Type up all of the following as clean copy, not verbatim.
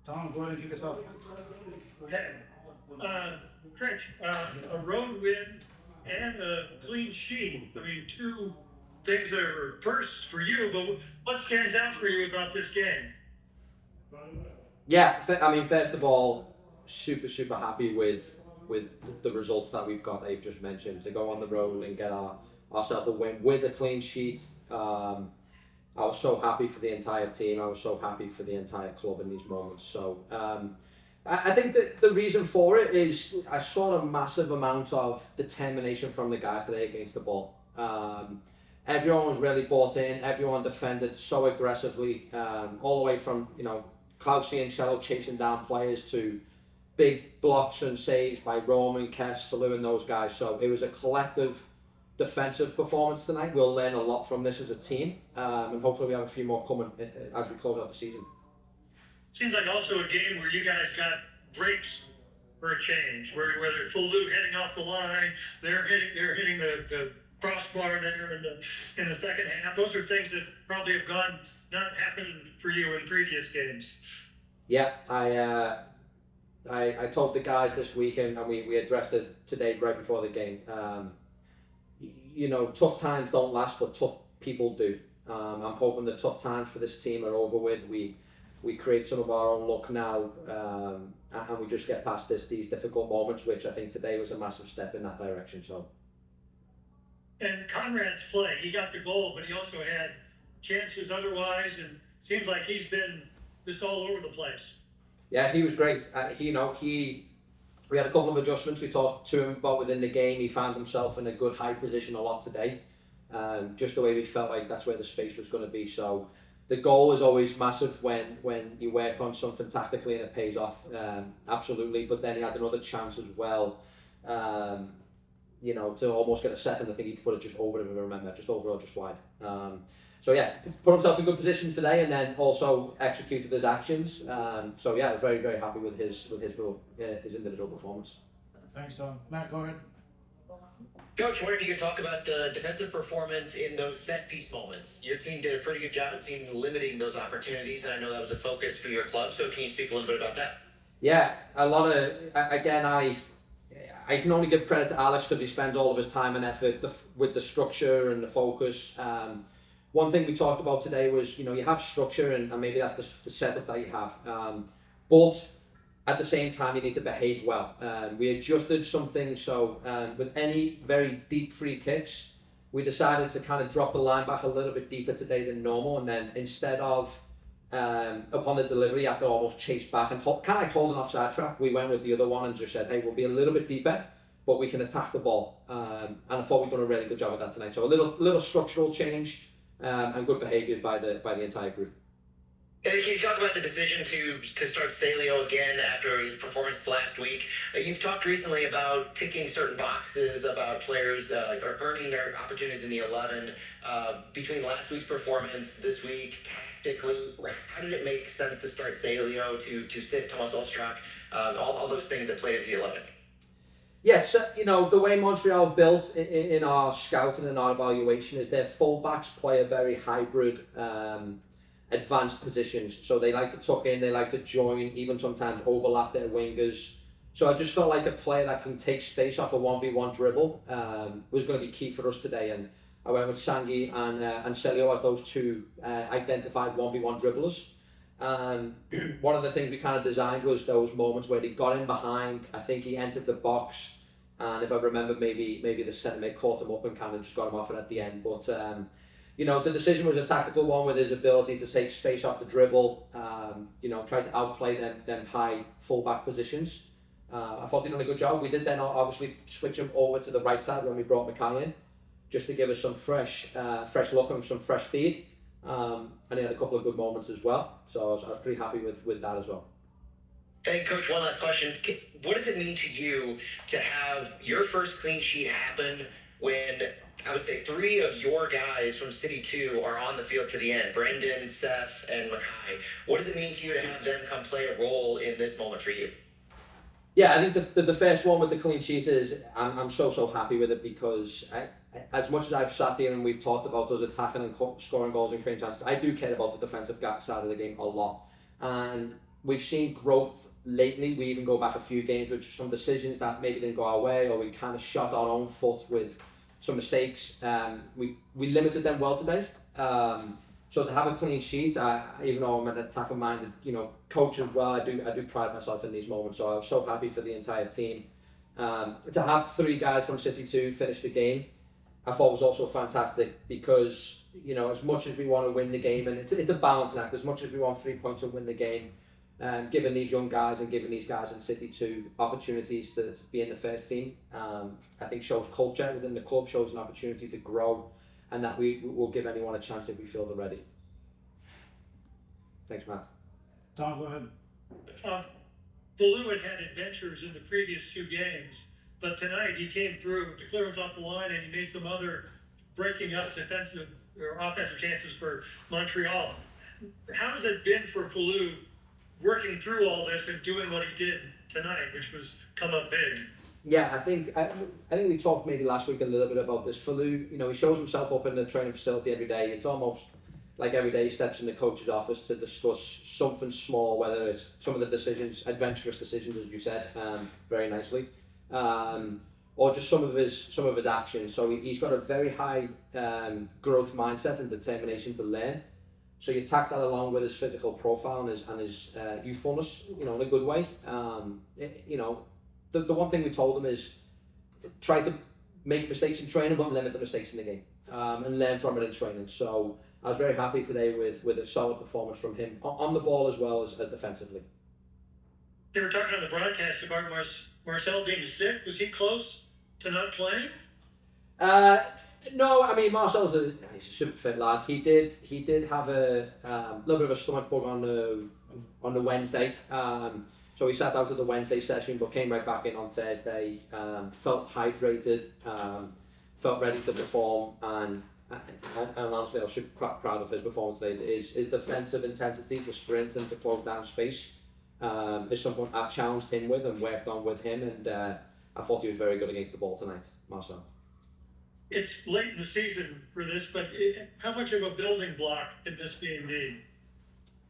Tom, go ahead and kick us off. Okay. Critch, a road win and a clean sheet. I mean, two things that are firsts for you, but what stands out for you about this game? Yeah, I mean, first of all, super happy with the results that we've got that you've just mentioned to go on the road and get ourselves a win with a clean sheet. I was so happy for the entire team. I was so happy for the entire club in these moments. So I think that the reason for it is I saw a massive amount of determination from the guys today against the ball. Everyone was really bought in. Everyone defended so aggressively, all the way from Cloudsy and Cello chasing down players to big blocks and saves by Roman, Kess, Falou and those guys. So it was a collective defensive performance tonight. We'll learn a lot from this as a team, and hopefully we have a few more coming as we close out the season. Seems like also a game where you guys got breaks for a change, where whether Falou heading off the line, they're hitting the crossbar there in the second half. Those are things that probably have not happened for you in previous games. Yeah, I told the guys this week, and we addressed it today right before the game. Tough times don't last, but tough people do. I'm hoping the tough times for this team are over with. We create some of our own luck now, and we just get past these difficult moments, which I think today was a massive step in that direction. So. And Conrad's play, he got the goal, but he also had chances otherwise, and seems like he's been just all over the place. Yeah, he was great. We had a couple of adjustments we talked to him about within the game. He found himself in a good high position a lot today, just the way we felt like that's where the space was going to be. So the goal is always massive when you work on something tactically and it pays off, absolutely. But then he had another chance as well, to almost get a second. I think he put it just over, if I remember, just over or just wide. So yeah, put himself in good positions today, and then also executed his actions. So yeah, I was very happy with his individual performance. Thanks, Tom. Matt, go ahead. Coach, wonder if you could talk about the defensive performance in those set piece moments. Your team did a pretty good job, it seemed, limiting those opportunities, and I know that was a focus for your club. So can you speak a little bit about that? Yeah, a lot of again I can only give credit to Alex because he spends all of his time and effort with the structure and the focus. One thing we talked about today was, you have structure and maybe that's the setup that you have. But at the same time, you need to behave well. We adjusted some things. So with any very deep free kicks, we decided to kind of drop the line back a little bit deeper today than normal. And then instead of, upon the delivery, after almost chase back and kind of hold an offside trap, we went with the other one and just said, hey, we'll be a little bit deeper, but we can attack the ball. And I thought we've done a really good job of that tonight. So a little structural change. And good behaviour by the entire group. And can you talk about the decision to start Salio again after his performance last week? You've talked recently about ticking certain boxes about players earning their opportunities in the 11. Between last week's performance this week, tactically, how did it make sense to start Salio, to sit Thomas Ostrak, all those things that played into the 11? Yes, the way Montreal built in our scouting and our evaluation is their fullbacks play a very hybrid, advanced positions. So they like to tuck in, they like to join, even sometimes overlap their wingers. So I just felt like a player that can take space off a 1v1 dribble was going to be key for us today. And I went with Sangi and Celio as those two identified 1v1 dribblers. One of the things we kind of designed was those moments where he got in behind. I think he entered the box, and if I remember, maybe the centre mid caught him up and kind of just got him off it at the end. But the decision was a tactical one with his ability to take space off the dribble. Try to outplay them high fullback positions. I thought he did a good job. We did then obviously switch him over to the right side when we brought Mackay in, just to give us some fresh look and some fresh speed. And he had a couple of good moments as well, so I was pretty happy with that as well. Hey, Coach, one last question. What does it mean to you to have your first clean sheet happen when, I would say, 3 of your guys from City 2 are on the field to the end? Brendan, Seth, and Mackay. What does it mean to you to have them come play a role in this moment for you? Yeah, I think the first one with the clean sheet is I'm so happy with it because as much as I've sat here and we've talked about us attacking and scoring goals and creating chances, I do care about the defensive side of the game a lot. And we've seen growth lately. We even go back a few games with some decisions that maybe didn't go our way, or we kind of shot our own foot with some mistakes. We limited them well today. So to have a clean sheet, even though I'm an attacker-minded, coach as well, I do pride myself in these moments. So I was so happy for the entire team. To have 3 guys from City 2 finish the game, I thought was also fantastic because, as much as we want to win the game, and it's a balancing act, as much as we want 3 points to win the game, giving these young guys and giving these guys in City 2 opportunities to be in the first team, I think shows culture within the club, shows an opportunity to grow, and that we will give anyone a chance if we feel they're ready. Thanks, Matt. Tom, go ahead. Baloo had adventures in the previous 2 games, but tonight he came through with the clearance off the line and he made some other breaking up defensive or offensive chances for Montreal. How has it been for Baloo working through all this and doing what he did tonight, which was come up big? Yeah, I think we talked maybe last week a little bit about this. Falou, he shows himself up in the training facility every day. It's almost like every day he steps in the coach's office to discuss something small, whether it's some of the decisions, adventurous decisions, as you said, very nicely, or just some of his actions. So he's got a very high growth mindset and determination to learn. So you tack that along with his physical profile and his youthfulness, in a good way. The one thing we told him is try to make mistakes in training, but limit the mistakes in the game, and learn from it in training. So I was very happy today with a solid performance from him on the ball as well as defensively. They were talking on the broadcast about Marcel being sick. Was he close to not playing? No, I mean Marcel's he's a super fit lad. He did have a little bit of a stomach bug on the Wednesday. So he sat out of the Wednesday session, but came right back in on Thursday. Felt hydrated, felt ready to perform, and honestly, I was super proud of his performance today. His defensive intensity to sprint and to close down space is something I've challenged him with and worked on with him, and I thought he was very good against the ball tonight, Marcel. It's late in the season for this, but how much of a building block can this be?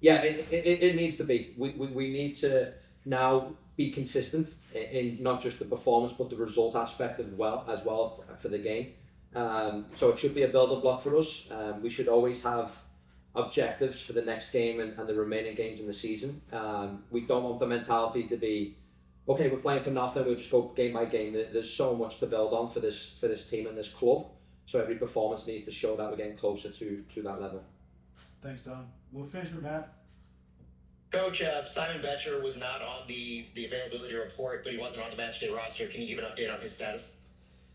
Yeah, it needs to be. We need to now be consistent in not just the performance but the result aspect as well for the game. So it should be a building block for us. We should always have objectives for the next game and the remaining games in the season. We don't want the mentality to be, okay, we're playing for nothing, we'll just go game by game. There's so much to build on for this team and this club. So every performance needs to show that we're getting closer to that level. Thanks, Tom. We'll finish with Matt. Coach, Simon Betcher was not on the availability report, but he wasn't on the match day roster. Can you give an update on his status?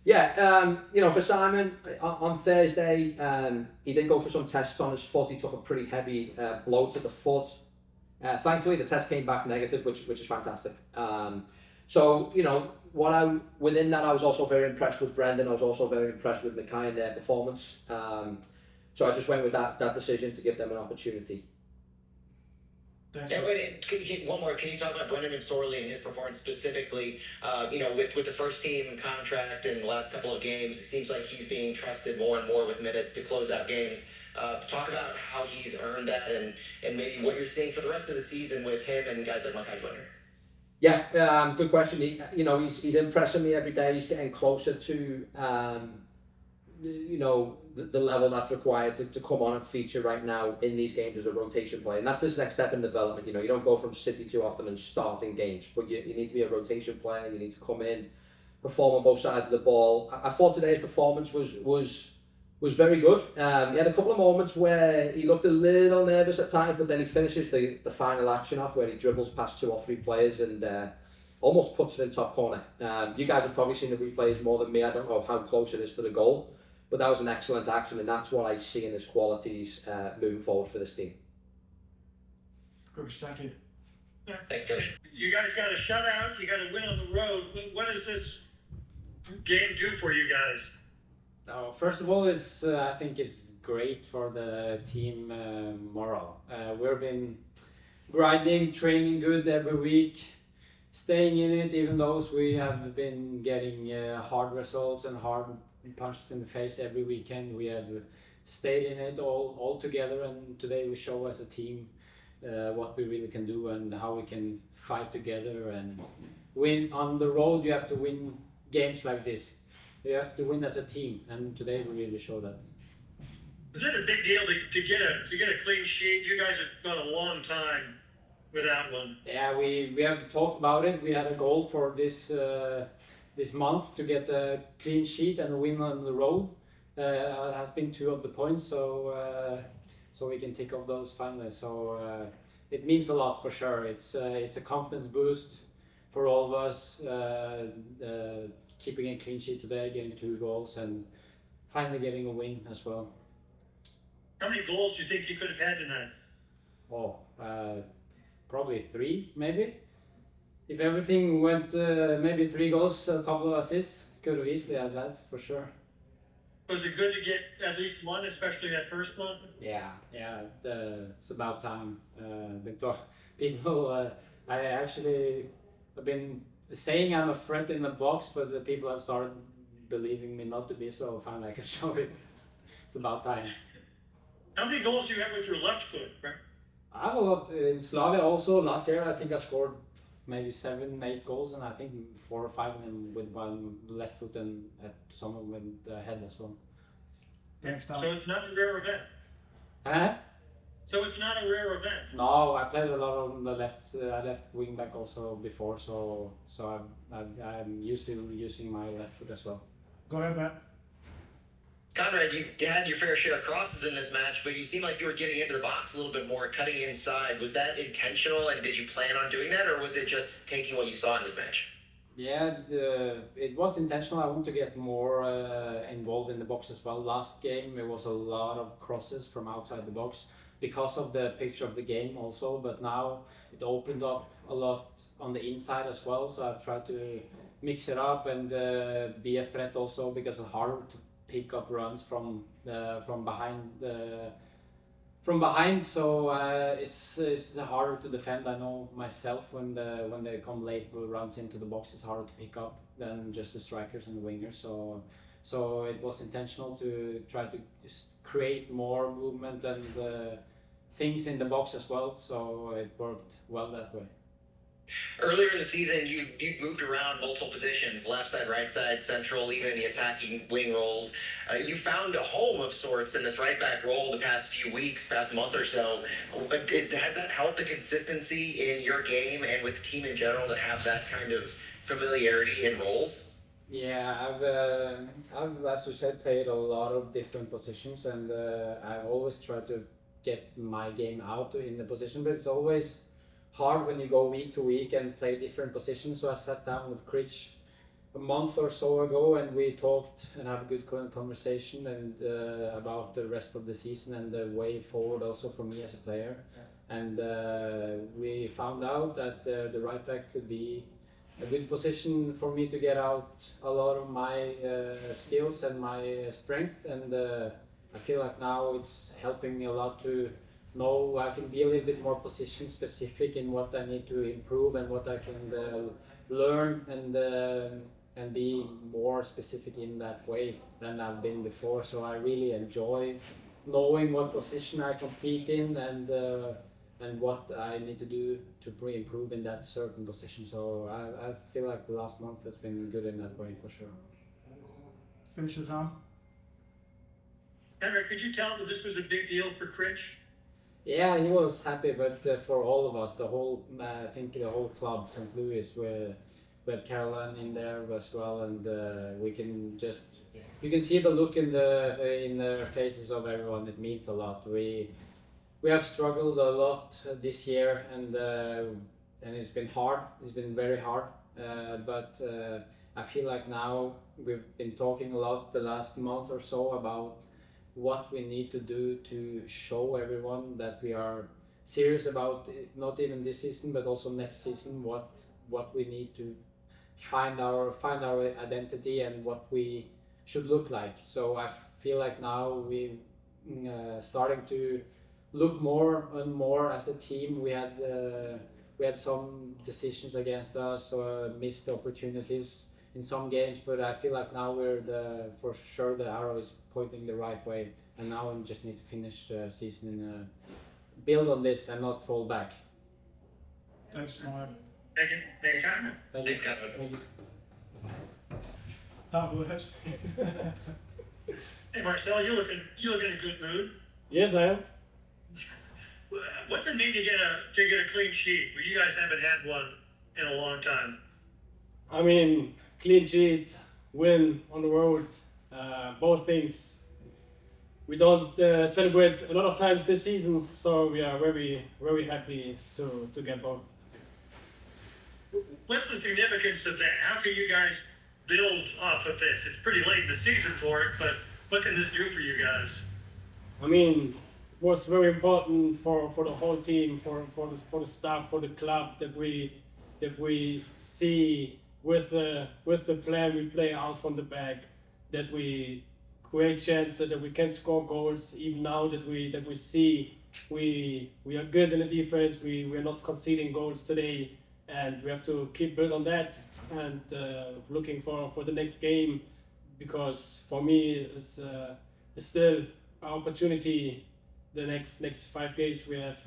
Yeah, for Simon, on Thursday, he did go for some tests on his foot. He took a pretty heavy blow to the foot. Thankfully, the test came back negative, which is fantastic. So, within that, I was also very impressed with Brendan. I was also very impressed with Mackay and their performance. So I just went with that decision to give them an opportunity. Thanks. Yeah, one more. Can you talk about Brendan McSorley and his performance specifically? With the first team contract and the last couple of games, it seems like he's being trusted more and more with minutes to close out games. Talk about how he's earned that and maybe what you're seeing for the rest of the season with him and guys like Mackay Joyner. Yeah, good question. He's impressing me every day. He's getting closer to the level that's required to come on and feature right now in these games as a rotation player, and that's his next step in development. You don't go from City too often and start in games, but you need to be a rotation player. You need to come in, perform on both sides of the ball. I thought today's performance was very good. He had a couple of moments where he looked a little nervous at times, but then he finishes the final action off where he dribbles past 2 or 3 players and almost puts it in top corner. You guys have probably seen the replays more than me. I don't know how close it is to the goal, but that was an excellent action, and that's what I see in his qualities moving forward for this team. Coach, thank you. Thanks, Coach. You guys got a shutout. You got to win on the road. What does this game do for you guys? First of all, I think it's great for the team morale. We've been grinding, training good every week, staying in it, even though we have been getting hard results and hard punches in the face every weekend. We have stayed in it all together, and today we show as a team what we really can do and how we can fight together and win. On the road, you have to win games like this. You have to win as a team, and today we really show that. Is it a big deal to get a clean sheet? You guys have gone a long time without one. Yeah, we have talked about it. We had a goal for this this month to get a clean sheet and a win on the road. It has been 2 of the points, so we can tick off those finally. So it means a lot for sure. It's a confidence boost for all of us. Keeping a clean sheet today, getting 2 goals, and finally getting a win as well. How many goals do you think you could have had tonight? Oh, probably 3, maybe. If everything went, maybe 3 goals, a couple of assists. Could have easily had that for sure. Was it good to get at least one, especially that first one? Yeah, it's about time. People, I actually have been saying I'm a threat in the box, but the people have started believing me not to be, so finally I can show it. It's about time. How many goals do you have with your left foot, Brett? I have a lot in Slavia also. Last year I think I scored maybe 7, 8 goals, and I think 4 or 5 of them with one left foot and at some of them with the head as well. Thanks, Tom. So it's not a rare event. Huh? So it's not a rare event. No, I played a lot on the left wing back also before, so I'm used to using my left foot as well. Go ahead, Matt. Conrad, you had your fair share of crosses in this match, but you seem like you were getting into the box a little bit more, cutting inside. Was that intentional, and did you plan on doing that, or was it just taking what you saw in this match? Yeah, it was intentional. I want to get more involved in the box as well. Last game, it was a lot of crosses from outside the box because of the picture of the game also, but now it opened up a lot on the inside as well, so I tried to mix it up and be a threat also, because it's harder to pick up runs from behind, so it's harder to defend. I know myself when they come late runs into the box, it's harder to pick up than just the strikers and the wingers. So it was intentional to try to just create more movement and things in the box as well. So it worked well that way. Earlier in the season, you moved around multiple positions, left side, right side, central, even in the attacking wing roles. You found a home of sorts in this right back role the past few weeks, past month or so. Has that helped the consistency in your game and with the team in general to have that kind of familiarity in roles? Yeah, I've, as you said, played a lot of different positions, and I always try to get my game out in the position, but it's always hard when you go week to week and play different positions. So I sat down with Critch a month or so ago, and we talked and have a good conversation and about the rest of the season and the way forward also for me as a player. And we found out that the right back could be a good position for me to get out a lot of my skills and my strength, and I feel like now it's helping me a lot to know I can be a little bit more position specific in what I need to improve and what I can learn, and be more specific in that way than I've been before. So I really enjoy knowing what position I compete in and what I need to do to improve in that certain position. So I feel like the last month has been good in that way for sure. Finish the Tom. Henrik, could you tell that this was a big deal for Critch? Yeah, he was happy, but for all of us, the whole, I think the whole club, St. Louis, we had Caroline in there as well, and we can just, you can see the look in the faces of everyone. It means a lot. We have struggled a lot this year, and it's been hard. It's been very hard, but I feel like now we've been talking a lot the last month or so about what we need to do to show everyone that we are serious about it, not even this season but also next season, what we need to find our identity and what we should look like. So I feel like now we starting to look more and more as a team. We had some decisions against us, missed opportunities in some games, but I feel like now for sure the arrow is pointing the right way, and now we just need to finish the season in a build on this and not fall back. Thanks, Conrad. Thank you. Thank you, Conrad. Thank you. Thanks, Conrad. Thank you. Tom, go ahead. Hey, Marcel, you look in a good mood. Yes, I am. What's it mean to get a clean sheet? Well, you guys haven't had one in a long time. I mean, clean sheet, win on the road, both things. We don't celebrate a lot of times this season, so we are very, very happy to get both. What's the significance of that? How can you guys build off of this? It's pretty late in the season for it, but what can this do for you guys? I mean, it was very important for the whole team, for the staff, for the club that we see with the plan we play out from the back, that we create chances, that we can score goals. Even now that we see we are good in the defense, we are not conceding goals today, and we have to keep building on that and looking for the next game, because for me it's still an opportunity. The next 5 days we have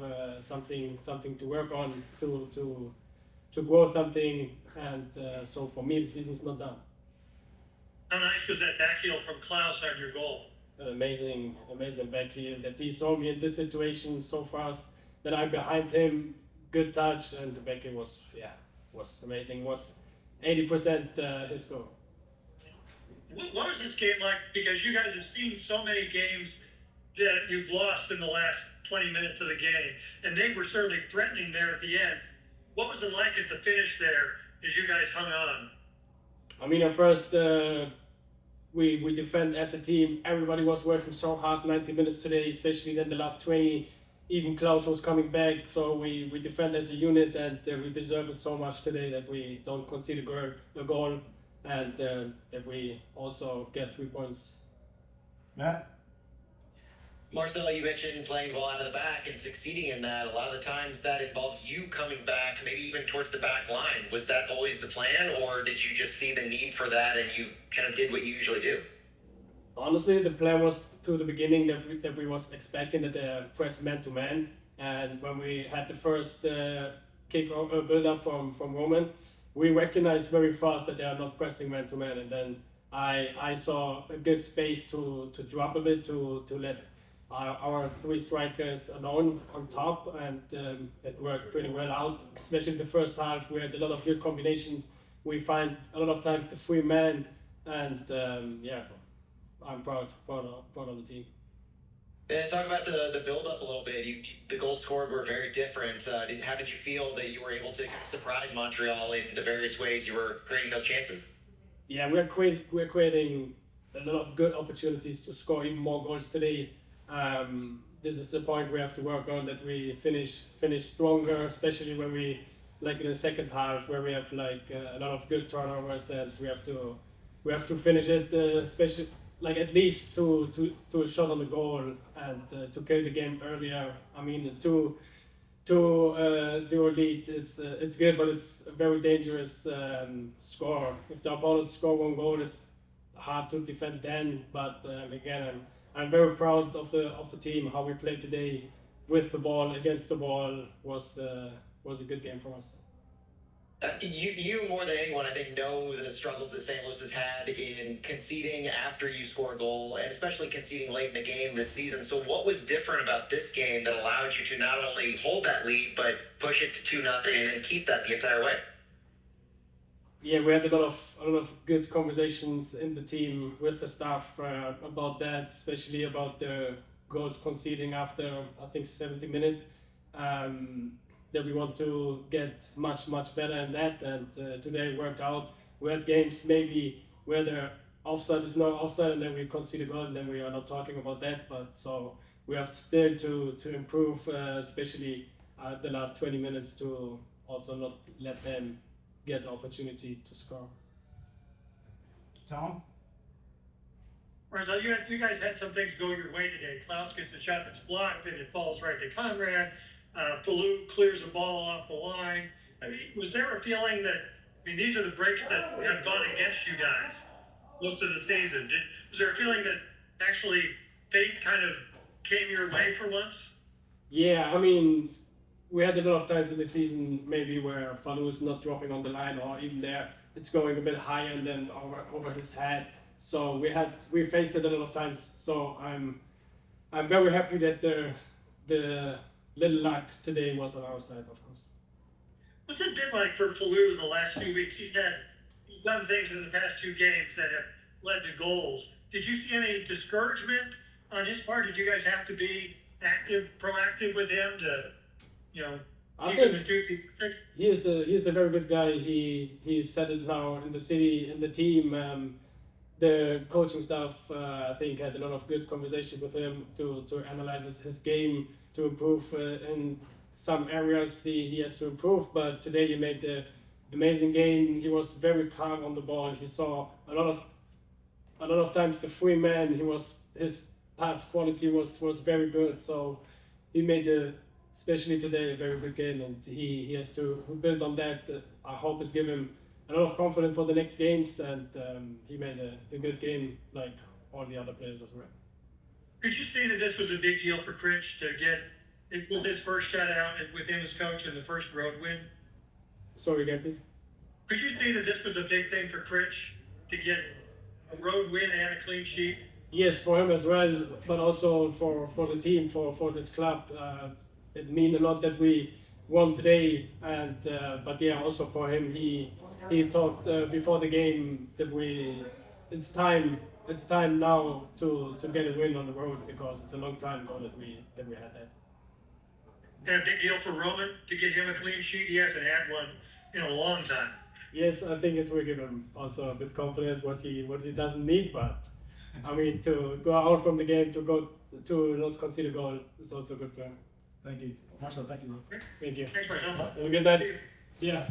something to work on to grow something, and so for me the season's not done. How nice was that back heel from Klaus on your goal? Amazing back heel that he saw me in this situation so fast, that I'm behind him, good touch, and the back heel was amazing. Was 80% his goal. What was this game like? Because you guys have seen so many games that you've lost in the last 20 minutes of the game, and they were certainly threatening there at the end. What was it like at the finish there as you guys hung on? I mean, at first we defend as a team. Everybody was working so hard 90 minutes today, especially then the last 20. Even Klaus was coming back, so we defend as a unit, and we deserve it so much today that we don't concede a goal, and that we also get 3 points. Matt? Marcel, you mentioned playing ball out of the back and succeeding in that. A lot of the times that involved you coming back, maybe even towards the back line. Was that always the plan, or did you just see the need for that and you kind of did what you usually do? Honestly, the plan was to the beginning that we was expecting that they press man to man, and when we had the first build up from Roman, we recognized very fast that they are not pressing man to man, and then I saw a good space to drop a bit to let our 3 strikers alone on top, and it worked pretty well out, especially the first half. We had a lot of good combinations. We find a lot of times the 3 man, and I'm proud of the team. And talk about the build-up a little bit. The goals scored were very different. How did you feel that you were able to surprise Montreal in the various ways you were creating those chances? Yeah, we're creating a lot of good opportunities to score even more goals today. This is the point we have to work on, that we finish stronger, especially when we, like in the second half, where we have like a lot of good turnovers, and we have to finish it, especially like at least to a shot on the goal, and to kill the game earlier. I mean, the 2-0 lead, it's good, but it's a very dangerous score. If the opponent score 1 goal, it's hard to defend then. But again, I'm very proud of the team, how we played today with the ball, against the ball. Was a good game for us. You more than anyone, I think, know the struggles that St. Louis has had in conceding after you score a goal, and especially conceding late in the game this season. So what was different about this game that allowed you to not only hold that lead, but push it to 2-0 and then keep that the entire way? Yeah, we had a lot of good conversations in the team with the staff about that, especially about the goals conceding after, I think, 70 minutes. That we want to get much better in that, and today worked out. We had games maybe where the offside is no offside, and then we concede a goal, and then we are not talking about that. But so we have still to improve, especially the last 20 minutes, to also not let them get the opportunity to score. Tom? Marcel, you guys had some things go your way today. Klaus gets a shot that's blocked, and it falls right to Conrad. Falou clears the ball off the line. I mean, was there a feeling that, these are the breaks that have gone against you guys most of the season. Was there a feeling that actually fate kind of came your way for once? Yeah, I mean, we had a lot of times in the season maybe where Falou is not dropping on the line, or even there it's going a bit higher and then over his head. So we faced it a lot of times. So I'm very happy that the little luck today was on our side, of course. What's it been like for Falou the last few weeks? He's done things in the past 2 games that have led to goals. Did you see any discouragement on his part? Did you guys have to be proactive with him to, I keep him think enthusiastic? he's a very good guy. He's settled now in the city, in the team. The coaching staff, I think, had a lot of good conversation with him to analyze his game, to improve in some areas he has to improve. But today he made the amazing game. He was very calm on the ball. He saw a lot of times the free man. His pass quality was very good. So he made especially today a very good game, and he has to build on that. I hope it's given him a lot of confidence for the next games, and he made a good game like all the other players as well. Could you say that this was a big deal for Critch to get it was his first shutout with him as coach and the first road win? Sorry again, please. Could you say that this was a big thing for Critch to get a road win and a clean sheet? Yes, for him as well, but also for the team, for this club. It means a lot that we won today, and but yeah, also for him, he talked before the game that it's time now to get a win on the road, because it's a long time ago that we had that. And a big deal for Roman to get him a clean sheet. He hasn't had one in a long time. Yes, I think it will give him also a bit confident what he doesn't need, but I mean, to go out from the game to not concede a goal is also good for him. Thank you. Marcel, thank you, bro. Thank you. Thanks, Marcel. Have a good night. Yeah.